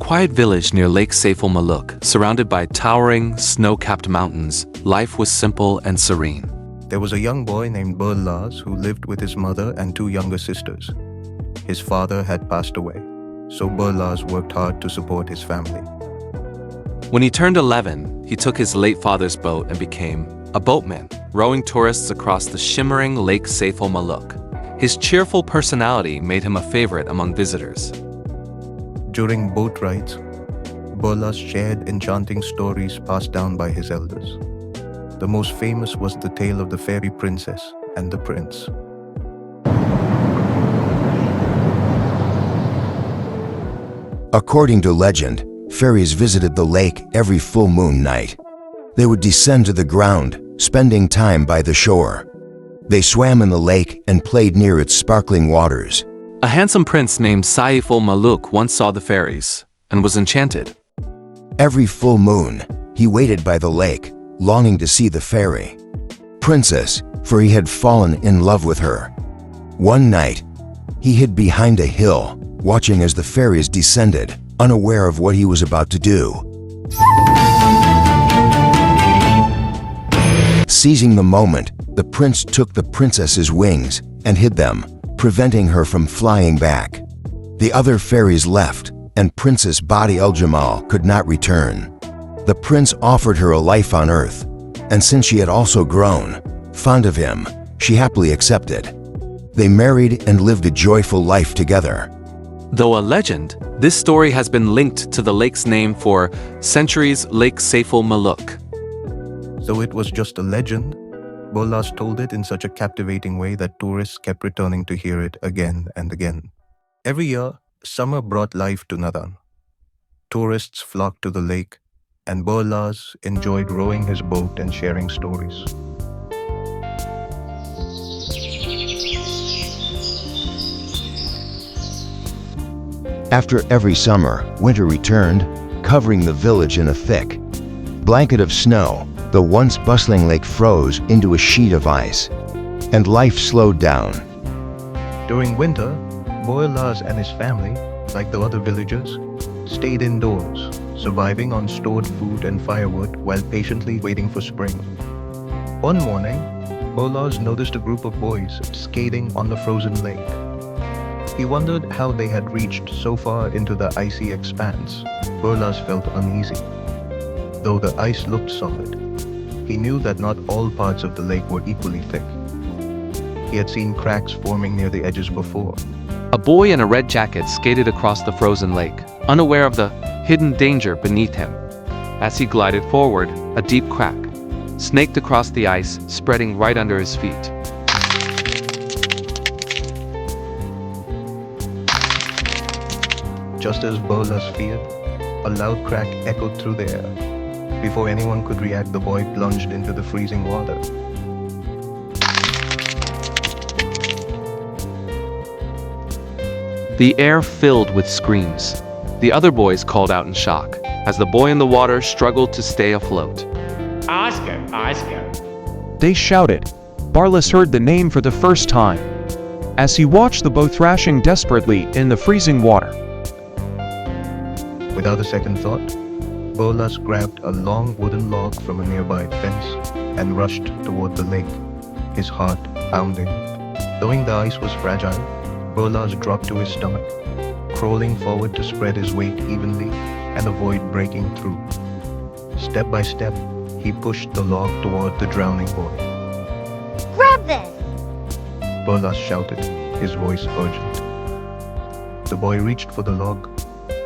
quiet village near Lake Saiful Malook, surrounded by towering, snow-capped mountains, life was simple and serene. There was a young boy named Barlas who lived with his mother and two younger sisters. His father had passed away, so Barlas worked hard to support his family. When he turned 11, he took his late father's boat and became a boatman, rowing tourists across the shimmering Lake Saiful Malook. His cheerful personality made him a favorite among visitors. During boat rides, Barlas shared enchanting stories passed down by his elders. The most famous was the tale of the fairy princess and the prince. According to legend, fairies visited the lake every full moon night. They would descend to the ground, spending time by the shore. They swam in the lake and played near its sparkling waters. A handsome prince named Saiful Malook once saw the fairies and was enchanted. Every full moon, he waited by the lake, longing to see the fairy princess, for he had fallen in love with her. One night, he hid behind a hill, watching as the fairies descended, unaware of what he was about to do. Seizing the moment, the prince took the princess's wings and hid them, preventing her from flying back. The other fairies left, and Princess Badi el-Jamal could not return. The prince offered her a life on earth, and since she had also grown fond of him, she happily accepted. They married and lived a joyful life together. Though a legend, this story has been linked to the lake's name for centuries, Lake Saiful Malook. Though it was just a legend, Barlas told it in such a captivating way that tourists kept returning to hear it again and again. Every year, summer brought life to Nadan. Tourists flocked to the lake, and Barlas enjoyed rowing his boat and sharing stories. After every summer, winter returned, covering the village in a thick blanket of snow. The once bustling lake froze into a sheet of ice, and life slowed down. During winter, Barlas and his family, like the other villagers, stayed indoors, surviving on stored food and firewood while patiently waiting for spring. One morning, Barlas noticed a group of boys skating on the frozen lake. He wondered how they had reached so far into the icy expanse. Barlas felt uneasy. Though the ice looked solid, he knew that not all parts of the lake were equally thick. He had seen cracks forming near the edges before. A boy in a red jacket skated across the frozen lake, unaware of the hidden danger beneath him. As he glided forward, a deep crack snaked across the ice, spreading right under his feet. Just as Barlas feared, a loud crack echoed through the air. Before anyone could react, the boy plunged into the freezing water. The air filled with screams. The other boys called out in shock, as the boy in the water struggled to stay afloat. Oscar, Oscar. They shouted. Barlas heard the name for the first time, as he watched the boat thrashing desperately in the freezing water. Without a second thought, Barlas grabbed a long wooden log from a nearby fence and rushed toward the lake, his heart pounding. Knowing the ice was fragile, Barlas dropped to his stomach, crawling forward to spread his weight evenly and avoid breaking through. Step by step, he pushed the log toward the drowning boy. Grab this! Barlas shouted, his voice urgent. The boy reached for the log,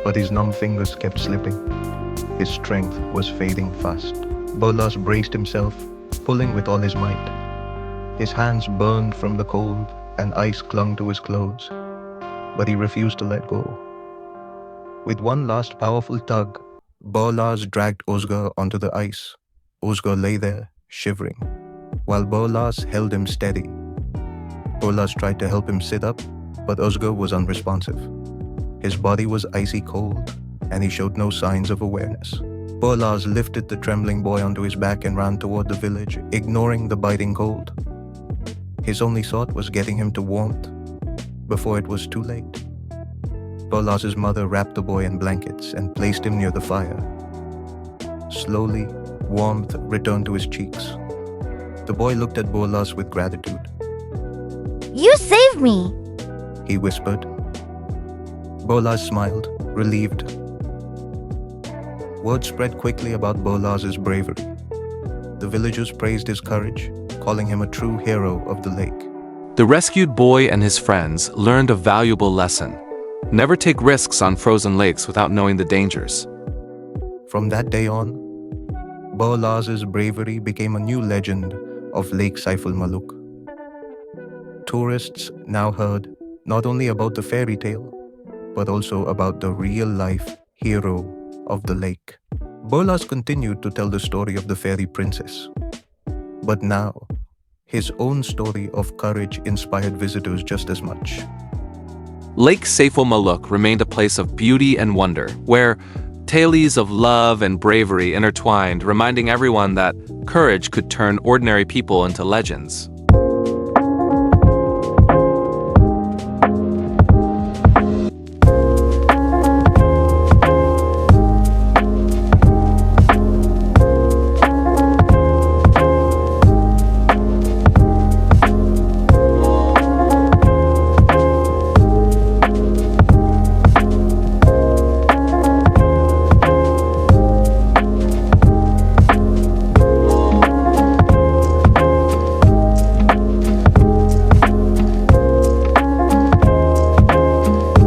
but his numb fingers kept slipping. His strength was fading fast. Barlas braced himself, pulling with all his might. His hands burned from the cold, and ice clung to his clothes, but he refused to let go. With one last powerful tug, Barlas dragged Osgar onto the ice. Osgar lay there, shivering, while Barlas held him steady. Barlas tried to help him sit up, but Osgar was unresponsive. His body was icy cold, and he showed no signs of awareness. Barlas lifted the trembling boy onto his back and ran toward the village, ignoring the biting cold. His only thought was getting him to warmth before it was too late. Barlas's mother wrapped the boy in blankets and placed him near the fire. Slowly, warmth returned to his cheeks. The boy looked at Barlas with gratitude. You saved me. He whispered. Barlas smiled, relieved. Word spread quickly about Barlas's bravery. The villagers praised his courage, calling him a true hero of the lake. The rescued boy and his friends learned a valuable lesson. Never take risks on frozen lakes without knowing the dangers. From that day on, Barlas's bravery became a new legend of Lake Saiful Malook. Tourists now heard not only about the fairy tale, but also about the real-life hero of the lake. Barlas continued to tell the story of the fairy princess. But now, his own story of courage inspired visitors just as much. Lake Saiful Malook remained a place of beauty and wonder, where tales of love and bravery intertwined, reminding everyone that courage could turn ordinary people into legends.